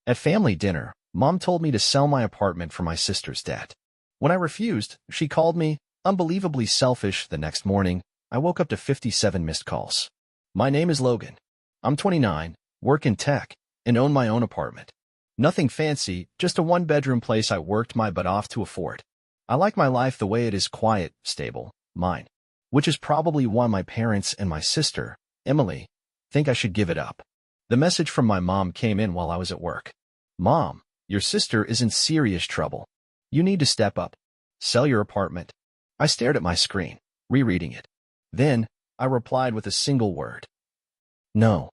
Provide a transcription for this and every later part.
At family dinner, Mom told me to sell my apartment for my sister's debt. When I refused, she called me unbelievably selfish. The next morning, I woke up to 57 missed calls. My name is Logan. I'm 29, work in tech, and own my own apartment. Nothing fancy, just a one-bedroom place I worked my butt off to afford. I like my life the way it is, quiet, stable, mine. Which is probably why my parents and my sister, Emily, think I should give it up. The message from my mom came in while I was at work. Mom, your sister is in serious trouble. You need to step up. Sell your apartment. I stared at my screen, rereading it. Then, I replied with a single word. No.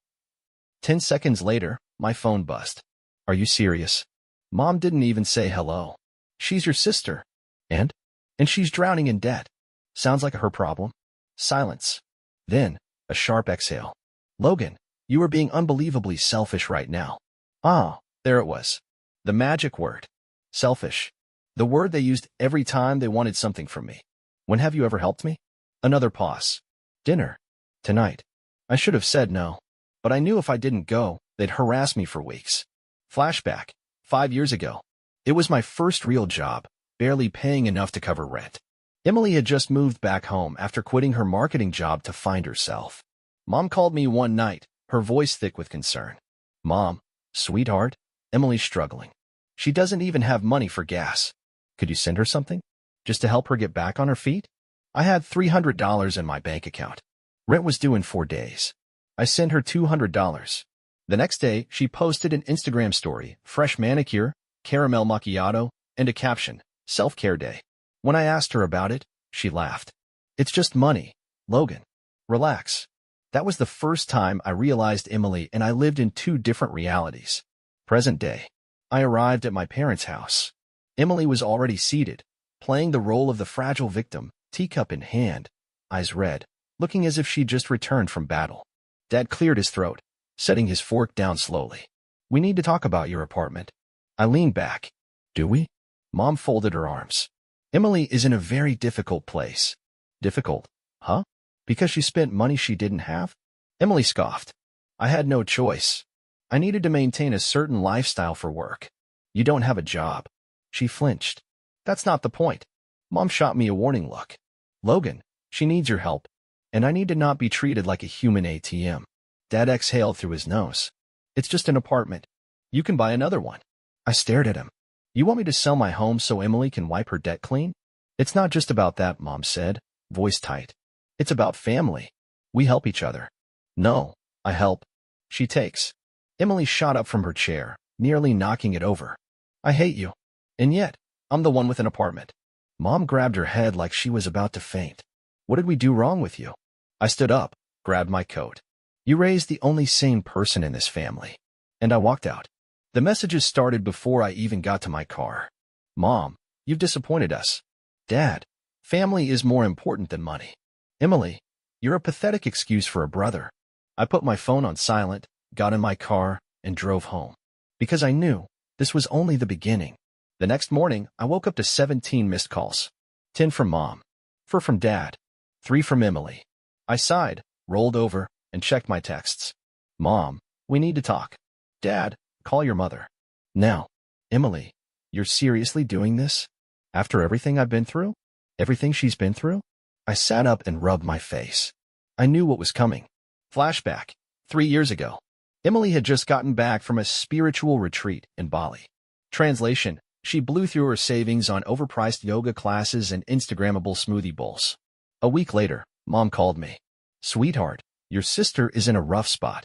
10 seconds later, my phone buzzed. Are you serious? Mom didn't even say hello. She's your sister. And? And she's drowning in debt. Sounds like her problem. Silence. Then, a sharp exhale. Logan, you are being unbelievably selfish right now. Ah, there it was. The magic word. Selfish. The word they used every time they wanted something from me. When have you ever helped me? Another pause. Dinner. Tonight. I should have said no. But I knew if I didn't go, they'd harass me for weeks. Flashback. 5 years ago. It was my first real job, barely paying enough to cover rent. Emily had just moved back home after quitting her marketing job to find herself. Mom called me one night, her voice thick with concern. Mom, sweetheart, Emily's struggling. She doesn't even have money for gas. Could you send her something? Just to help her get back on her feet? I had $300 in my bank account. Rent was due in 4 days. I sent her $200. The next day, she posted an Instagram story, fresh manicure, caramel macchiato, and a caption, self-care day. When I asked her about it, she laughed. It's just money, Logan. Relax. That was the first time I realized Emily and I lived in two different realities. Present day. I arrived at my parents' house. Emily was already seated, playing the role of the fragile victim, teacup in hand, eyes red, looking as if she'd just returned from battle. Dad cleared his throat, setting his fork down slowly. We need to talk about your apartment. I leaned back. Do we? Mom folded her arms. Emily is in a very difficult place. Difficult? Huh? Because she spent money she didn't have? Emily scoffed. I had no choice. I needed to maintain a certain lifestyle for work. You don't have a job. She flinched. That's not the point. Mom shot me a warning look. Logan, she needs your help, and I need to not be treated like a human ATM. Dad exhaled through his nose. It's just an apartment. You can buy another one. I stared at him. You want me to sell my home so Emily can wipe her debt clean? It's not just about that, Mom said, voice tight. It's about family. We help each other. No, I help. She takes. Emily shot up from her chair, nearly knocking it over. I hate you. And yet, I'm the one with an apartment. Mom grabbed her head like she was about to faint. What did we do wrong with you? I stood up, grabbed my coat. You raised the only sane person in this family. And I walked out. The messages started before I even got to my car. Mom, you've disappointed us. Dad, family is more important than money. Emily, you're a pathetic excuse for a brother. I put my phone on silent, got in my car, and drove home. Because I knew this was only the beginning. The next morning, I woke up to 17 missed calls. 10 from Mom. 4 from Dad. 3 from Emily. I sighed, rolled over, and checked my texts. Mom, we need to talk. Dad, call your mother. Now. Emily, you're seriously doing this? After everything I've been through? Everything she's been through? I sat up and rubbed my face. I knew what was coming. Flashback. 3 years ago. Emily had just gotten back from a spiritual retreat in Bali. Translation. She blew through her savings on overpriced yoga classes and Instagrammable smoothie bowls. A week later, Mom called me. Sweetheart, your sister is in a rough spot.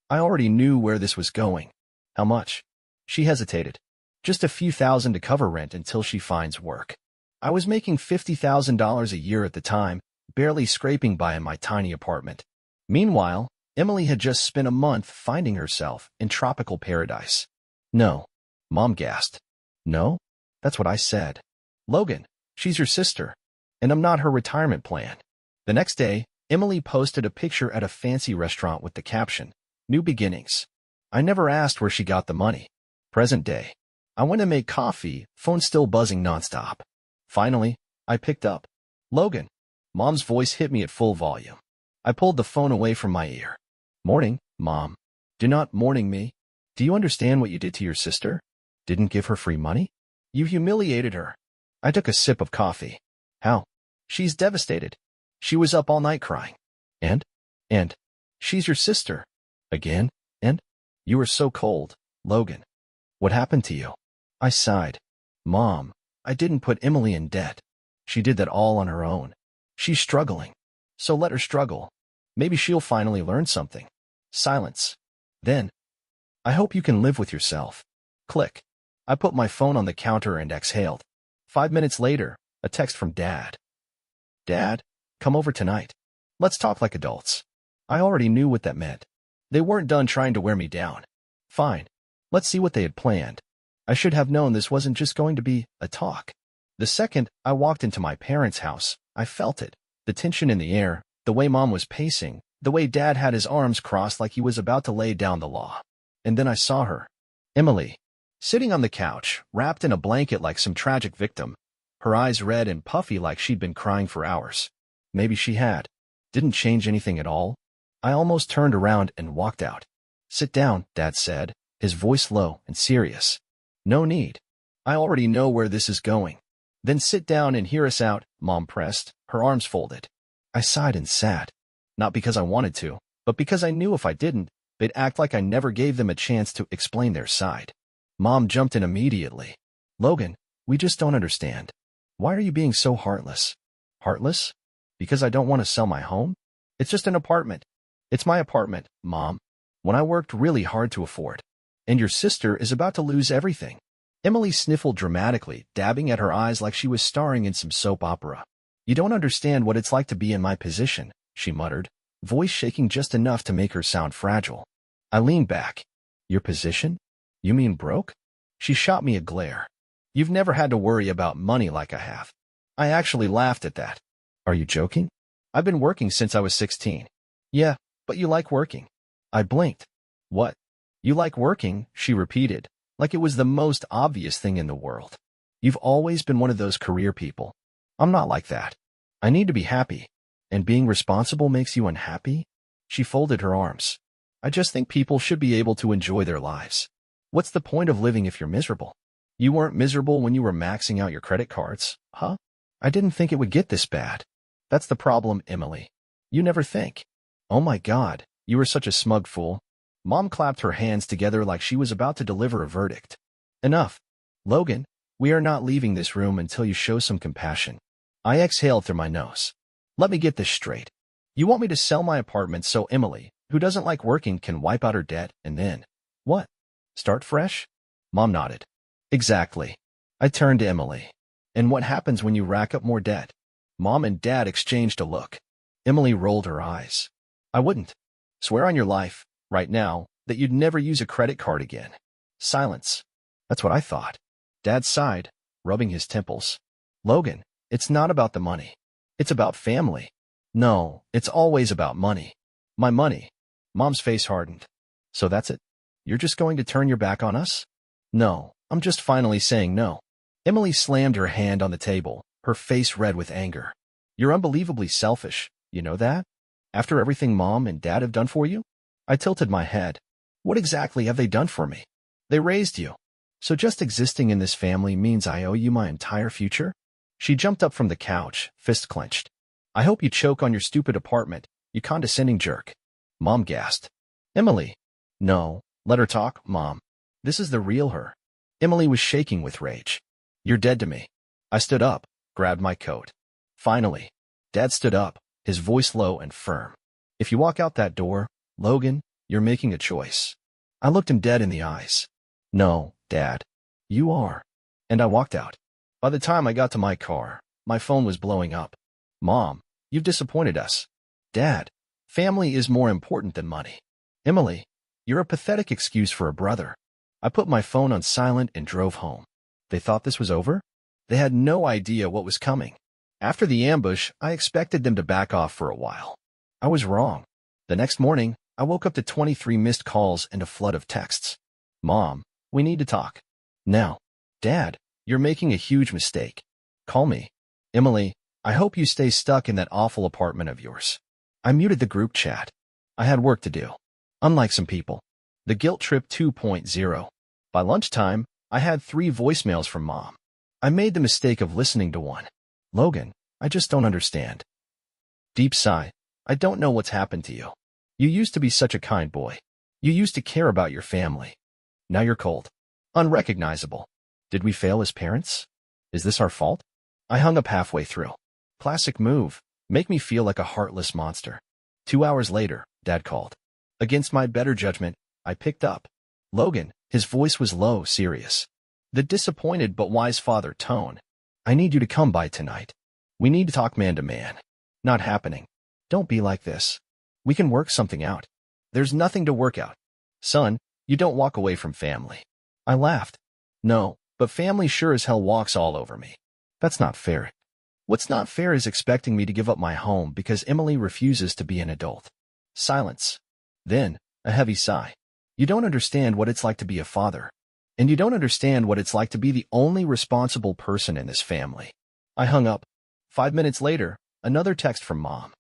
I already knew where this was going. How much? She hesitated. Just a few thousand to cover rent until she finds work. I was making $50,000 a year at the time, barely scraping by in my tiny apartment. Meanwhile, Emily had just spent a month finding herself in tropical paradise. No. Mom gasped. No? That's what I said. Logan, she's your sister, and I'm not her retirement plan. The next day, Emily posted a picture at a fancy restaurant with the caption, New Beginnings. I never asked where she got the money. Present day. I went to make coffee, phone still buzzing nonstop. Finally, I picked up. Logan. Mom's voice hit me at full volume. I pulled the phone away from my ear. Morning, Mom. Do not morning me. Do you understand what you did to your sister? Didn't give her free money? You humiliated her. I took a sip of coffee. How? She's devastated. She was up all night crying. And? And? She's your sister. Again? And? You were so cold, Logan. What happened to you? I sighed. Mom, I didn't put Emily in debt. She did that all on her own. She's struggling. So let her struggle. Maybe she'll finally learn something. Silence. Then, I hope you can live with yourself. Click. I put my phone on the counter and exhaled. 5 minutes later, a text from Dad. Dad, come over tonight. Let's talk like adults. I already knew what that meant. They weren't done trying to wear me down. Fine. Let's see what they had planned. I should have known this wasn't just going to be a talk. The second I walked into my parents' house, I felt it. The tension in the air, the way Mom was pacing, the way Dad had his arms crossed like he was about to lay down the law. And then I saw her. Emily. Sitting on the couch, wrapped in a blanket like some tragic victim. Her eyes red and puffy like she'd been crying for hours. Maybe she had. Didn't change anything at all. I almost turned around and walked out. Sit down, Dad said, his voice low and serious. No need. I already know where this is going. Then sit down and hear us out, Mom pressed, her arms folded. I sighed and sat. Not because I wanted to, but because I knew if I didn't, they'd act like I never gave them a chance to explain their side. Mom jumped in immediately. Logan, we just don't understand. Why are you being so heartless? Heartless? Because I don't want to sell my home? It's just an apartment. It's my apartment, Mom. When I worked really hard to afford. And your sister is about to lose everything. Emily sniffled dramatically, dabbing at her eyes like she was starring in some soap opera. You don't understand what it's like to be in my position, she muttered, voice shaking just enough to make her sound fragile. I leaned back. Your position? You mean broke? She shot me a glare. You've never had to worry about money like I have. I actually laughed at that. Are you joking? I've been working since I was 16. Yeah, but you like working. I blinked. What? You like working, she repeated, like it was the most obvious thing in the world. You've always been one of those career people. I'm not like that. I need to be happy. And being responsible makes you unhappy? She folded her arms. I just think people should be able to enjoy their lives. What's the point of living if you're miserable? You weren't miserable when you were maxing out your credit cards, huh? I didn't think it would get this bad. That's the problem, Emily. You never think. Oh my God, you were such a smug fool. Mom clapped her hands together like she was about to deliver a verdict. Enough. Logan, we are not leaving this room until you show some compassion. I exhaled through my nose. Let me get this straight. You want me to sell my apartment so Emily, who doesn't like working, can wipe out her debt and then, what? Start fresh? Mom nodded. Exactly. I turned to Emily. And what happens when you rack up more debt? Mom and Dad exchanged a look. Emily rolled her eyes. I wouldn't. Swear on your life, right now, that you'd never use a credit card again. Silence. That's what I thought. Dad sighed, rubbing his temples. Logan, it's not about the money. It's about family. No, it's always about money. My money. Mom's face hardened. So that's it? You're just going to turn your back on us? No, I'm just finally saying no. Emily slammed her hand on the table, her face red with anger. You're unbelievably selfish, you know that? After everything Mom and Dad have done for you? I tilted my head. What exactly have they done for me? They raised you. So just existing in this family means I owe you my entire future? She jumped up from the couch, fist clenched. I hope you choke on your stupid apartment, you condescending jerk. Mom gasped. Emily. No, let her talk, Mom. This is the real her. Emily was shaking with rage. You're dead to me. I stood up, grabbed my coat. Finally, Dad stood up, his voice low and firm. If you walk out that door, Logan, you're making a choice. I looked him dead in the eyes. No, Dad. You are. And I walked out. By the time I got to my car, my phone was blowing up. Mom, you've disappointed us. Dad, family is more important than money. Emily, you're a pathetic excuse for a brother. I put my phone on silent and drove home. They thought this was over? They had no idea what was coming. After the ambush, I expected them to back off for a while. I was wrong. The next morning, I woke up to 23 missed calls and a flood of texts. Mom, we need to talk. Now. Dad, you're making a huge mistake. Call me. Emily, I hope you stay stuck in that awful apartment of yours. I muted the group chat. I had work to do. Unlike some people. The Guilt Trip 2.0. By lunchtime, I had 3 voicemails from Mom. I made the mistake of listening to one. Logan, I just don't understand. Deep sigh. I don't know what's happened to you. You used to be such a kind boy. You used to care about your family. Now you're cold. Unrecognizable. Did we fail as parents? Is this our fault? I hung up halfway through. Classic move. Make me feel like a heartless monster. 2 hours later, Dad called. Against my better judgment, I picked up. Logan, his voice was low, serious. The disappointed but wise father tone. I need you to come by tonight. We need to talk man to man. Not happening. Don't be like this. We can work something out. There's nothing to work out. Son, you don't walk away from family. I laughed. No, but family sure as hell walks all over me. That's not fair. What's not fair is expecting me to give up my home because Emily refuses to be an adult. Silence. Then, a heavy sigh. You don't understand what it's like to be a father. And you don't understand what it's like to be the only responsible person in this family. I hung up. 5 minutes later, another text from Mom.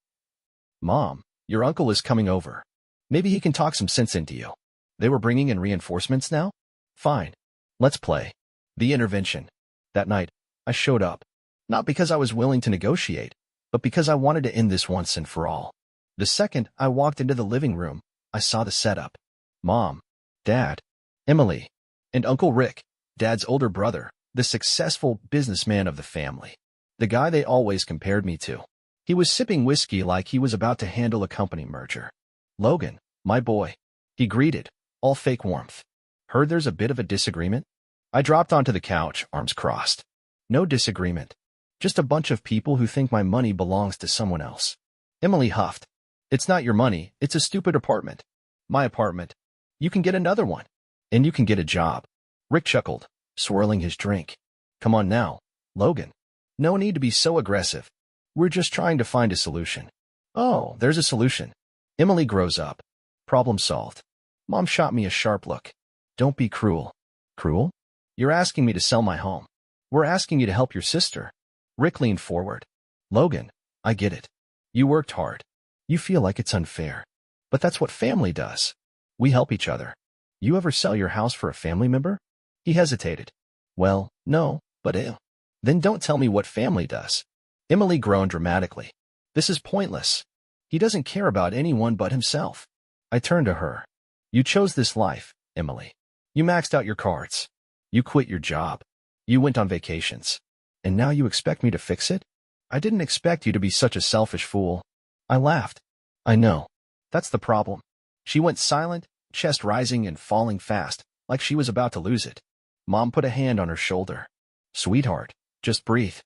Mom, your uncle is coming over. Maybe he can talk some sense into you. They were bringing in reinforcements now? Fine. Let's play. The intervention. That night, I showed up. Not because I was willing to negotiate, but because I wanted to end this once and for all. The second I walked into the living room, I saw the setup. Mom, Dad, Emily, and Uncle Rick, Dad's older brother, the successful businessman of the family. The guy they always compared me to. He was sipping whiskey like he was about to handle a company merger. Logan, my boy. He greeted, all fake warmth. Heard there's a bit of a disagreement? I dropped onto the couch, arms crossed. No disagreement. Just a bunch of people who think my money belongs to someone else. Emily huffed. It's not your money, it's a stupid apartment. My apartment. You can get another one. And you can get a job. Rick chuckled, swirling his drink. Come on now, Logan. No need to be so aggressive. We're just trying to find a solution. Oh, there's a solution. Emily grows up. Problem solved. Mom shot me a sharp look. Don't be cruel. Cruel? You're asking me to sell my home. We're asking you to help your sister. Rick leaned forward. Logan, I get it. You worked hard. You feel like it's unfair. But that's what family does. We help each other. You ever sell your house for a family member? He hesitated. Well, no, but Then don't tell me what family does. Emily groaned dramatically. This is pointless. He doesn't care about anyone but himself. I turned to her. You chose this life, Emily. You maxed out your cards. You quit your job. You went on vacations. And now you expect me to fix it? I didn't expect you to be such a selfish fool. I laughed. I know. That's the problem. She went silent, chest rising and falling fast, like she was about to lose it. Mom put a hand on her shoulder. Sweetheart, just breathe.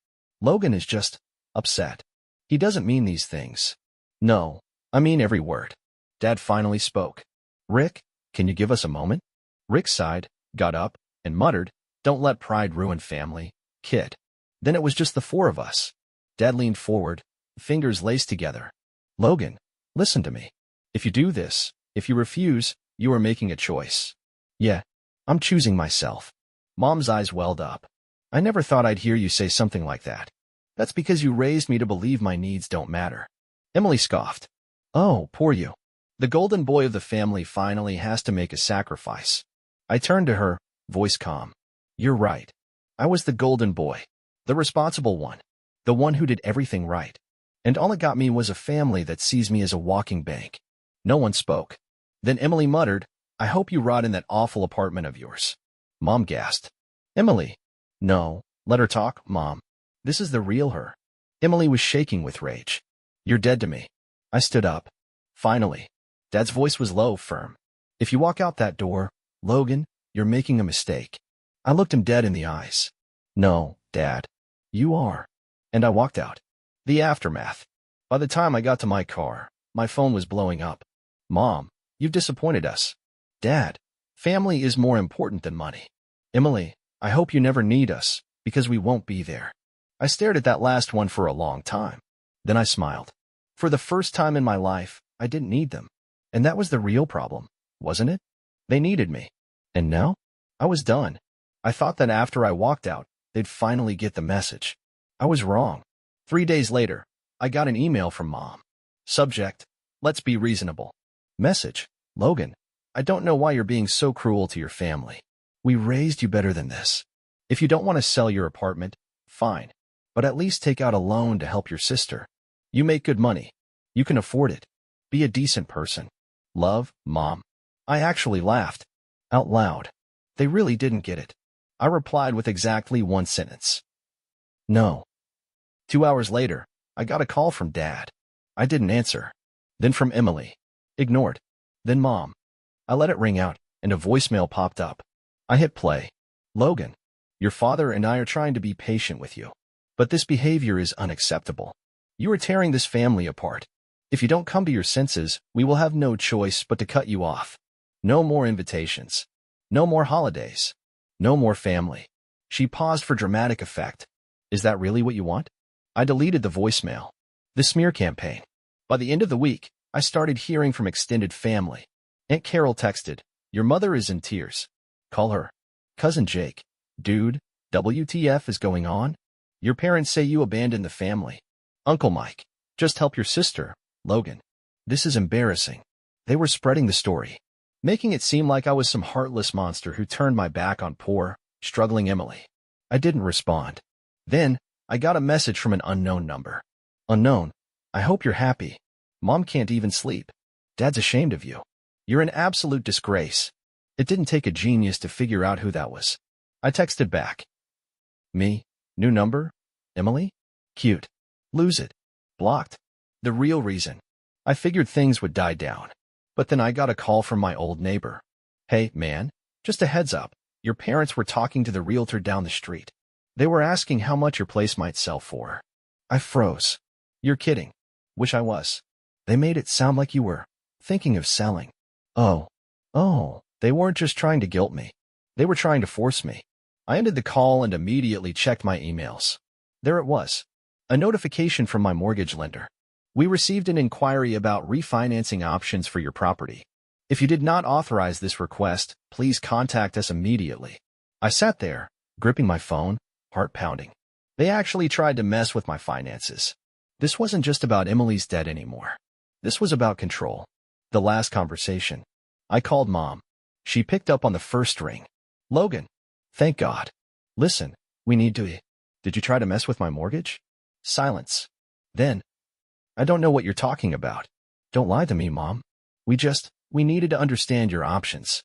Logan is just upset. He doesn't mean these things. No, I mean every word. Dad finally spoke. Rick, can you give us a moment? Rick sighed, got up, and muttered, Don't let pride ruin family, kid. Then it was just the 4 of us. Dad leaned forward, fingers laced together. Logan, listen to me. If you do this, if you refuse, you are making a choice. Yeah, I'm choosing myself. Mom's eyes welled up. I never thought I'd hear you say something like that. That's because you raised me to believe my needs don't matter. Emily scoffed. Oh, poor you. The golden boy of the family finally has to make a sacrifice. I turned to her, voice calm. You're right. I was the golden boy. The responsible one. The one who did everything right. And all it got me was a family that sees me as a walking bank. No one spoke. Then Emily muttered, I hope you rot in that awful apartment of yours. Mom gasped. Emily. No, let her talk, Mom. This is the real her. Emily was shaking with rage. You're dead to me. I stood up. Finally. Dad's voice was low, firm. If you walk out that door, Logan, you're making a mistake. I looked him dead in the eyes. No, Dad. You are. And I walked out. The aftermath. By the time I got to my car, my phone was blowing up. Mom, you've disappointed us. Dad, family is more important than money. Emily, I hope you never need us, because we won't be there. I stared at that last one for a long time. Then I smiled. For the first time in my life, I didn't need them. And that was the real problem, wasn't it? They needed me. And now? I was done. I thought that after I walked out, they'd finally get the message. I was wrong. 3 days later, I got an email from Mom. Subject, let's be reasonable. Message, Logan, I don't know why you're being so cruel to your family. We raised you better than this. If you don't want to sell your apartment, fine. But at least take out a loan to help your sister. You make good money. You can afford it. Be a decent person. Love, Mom. I actually laughed. Out loud. They really didn't get it. I replied with exactly one sentence. No. 2 hours later, I got a call from Dad. I didn't answer. Then from Emily. Ignored. Then Mom. I let it ring out, and a voicemail popped up. I hit play. Logan, your father and I are trying to be patient with you. But this behavior is unacceptable. You are tearing this family apart. If you don't come to your senses, we will have no choice but to cut you off. No more invitations. No more holidays. No more family. She paused for dramatic effect. Is that really what you want? I deleted the voicemail. The smear campaign. By the end of the week, I started hearing from extended family. Aunt Carol texted, "Your mother is in tears. Call her." Cousin Jake, "Dude, WTF is going on? Your parents say you abandoned the family." Uncle Mike, "Just help your sister, Logan. This is embarrassing." They were spreading the story, making it seem like I was some heartless monster who turned my back on poor, struggling Emily. I didn't respond. Then, I got a message from an unknown number. "Unknown, I hope you're happy. Mom can't even sleep. Dad's ashamed of you. You're an absolute disgrace." It didn't take a genius to figure out who that was. I texted back. "Me? New number? Emily? Cute. Lose it. Blocked." The real reason. I figured things would die down. But then I got a call from my old neighbor. "Hey, man, just a heads up. Your parents were talking to the realtor down the street. They were asking how much your place might sell for." I froze. "You're kidding." "Wish I was. They made it sound like you were thinking of selling." Oh, they weren't just trying to guilt me. They were trying to force me. I ended the call and immediately checked my emails. There it was. A notification from my mortgage lender. "We received an inquiry about refinancing options for your property. If you did not authorize this request, please contact us immediately." I sat there, gripping my phone, heart pounding. They actually tried to mess with my finances. This wasn't just about Emily's debt anymore. This was about control. The last conversation. I called Mom. She picked up on the first ring. "Logan. Thank God. Listen, we need to... Did you try to mess with my mortgage?" Silence. Then, "I don't know what you're talking about." "Don't lie to me, Mom. We needed to understand your options."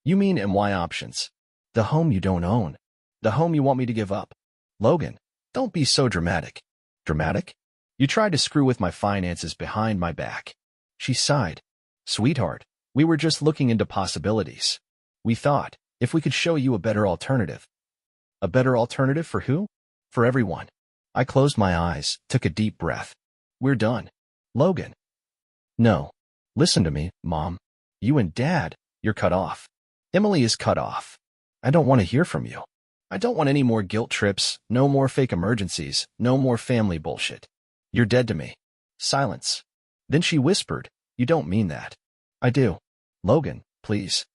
"You mean MY options? The home you don't own. The home you want me to give up." "Logan, don't be so dramatic." "Dramatic? You tried to screw with my finances behind my back." She sighed. "Sweetheart, we were just looking into possibilities. We thought, if we could show you a better alternative." "A better alternative for who?" "For everyone." I closed my eyes, took a deep breath. "We're done. Logan." "No. Listen to me, Mom. You and Dad, you're cut off. Emily is cut off. I don't want to hear from you. I don't want any more guilt trips, no more fake emergencies, no more family bullshit. You're dead to me." Silence. Then she whispered, "You don't mean that." "I do. Logan, please."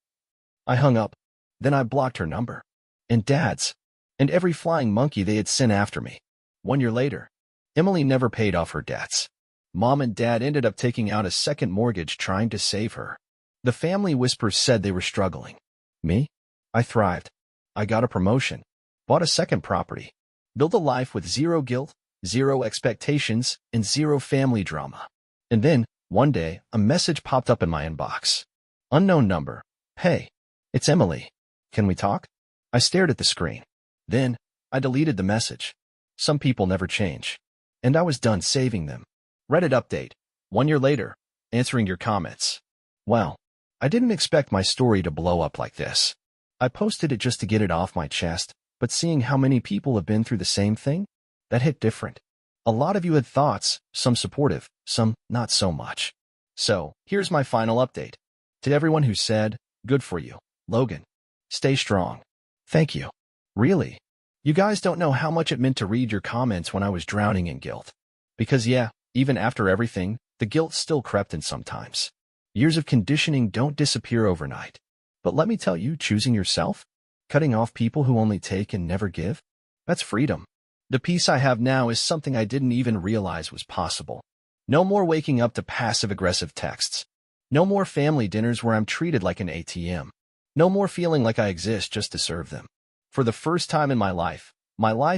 I hung up. Then I blocked her number. And Dad's. And every flying monkey they had sent after me. 1 year later, Emily never paid off her debts. Mom and Dad ended up taking out a second mortgage trying to save her. The family whispers said they were struggling. Me? I thrived. I got a promotion, bought a second property, built a life with zero guilt, zero expectations, and zero family drama. And then, one day, a message popped up in my inbox. Unknown number. "Hey, it's Emily. Can we talk?" I stared at the screen. Then, I deleted the message. Some people never change. And I was done saving them. Reddit update. 1 year later, answering your comments. Wow, I didn't expect my story to blow up like this. I posted it just to get it off my chest, but seeing how many people have been through the same thing, that hit different. A lot of you had thoughts, some supportive, some not so much. So, here's my final update. To everyone who said, "Good for you, Logan. Stay strong." Thank you. Really. You guys don't know how much it meant to read your comments when I was drowning in guilt. Because yeah, even after everything, the guilt still crept in sometimes. Years of conditioning don't disappear overnight. But let me tell you, choosing yourself, cutting off people who only take and never give, that's freedom. The peace I have now is something I didn't even realize was possible. No more waking up to passive-aggressive texts. No more family dinners where I'm treated like an ATM. No more feeling like I exist just to serve them. For the first time in my life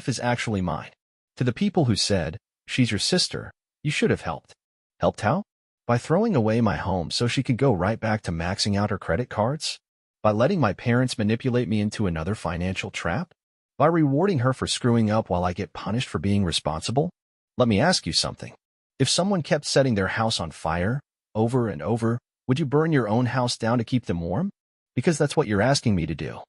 is actually mine. To the people who said, "She's your sister, you should have helped." Helped how? By throwing away my home so she could go right back to maxing out her credit cards? By letting my parents manipulate me into another financial trap? By rewarding her for screwing up while I get punished for being responsible? Let me ask you something. If someone kept setting their house on fire over and over, would you burn your own house down to keep them warm? Because that's what you're asking me to do.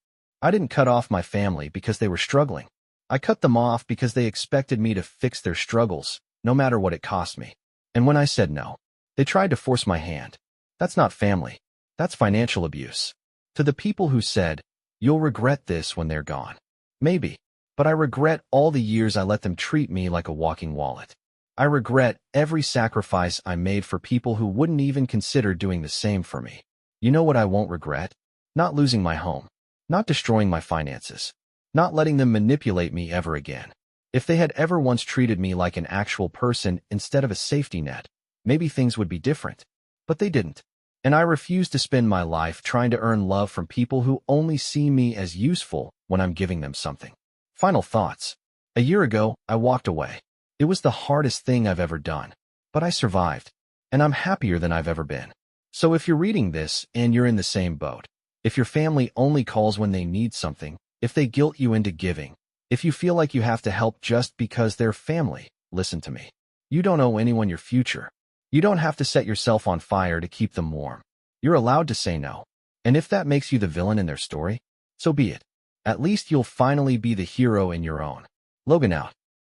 I didn't cut off my family because they were struggling. I cut them off because they expected me to fix their struggles, no matter what it cost me. And when I said no, they tried to force my hand. That's not family. That's financial abuse. To the people who said, "You'll regret this when they're gone." Maybe, but I regret all the years I let them treat me like a walking wallet. I regret every sacrifice I made for people who wouldn't even consider doing the same for me. You know what I won't regret? Not losing my home. Not destroying my finances. Not letting them manipulate me ever again. If they had ever once treated me like an actual person instead of a safety net, maybe things would be different. But they didn't. And I refuse to spend my life trying to earn love from people who only see me as useful when I'm giving them something. Final thoughts. A year ago, I walked away. It was the hardest thing I've ever done. But I survived. And I'm happier than I've ever been. So if you're reading this and you're in the same boat, if your family only calls when they need something, if they guilt you into giving, if you feel like you have to help just because they're family, listen to me. You don't owe anyone your future. You don't have to set yourself on fire to keep them warm. You're allowed to say no. And if that makes you the villain in their story, so be it. At least you'll finally be the hero in your own. Logan out.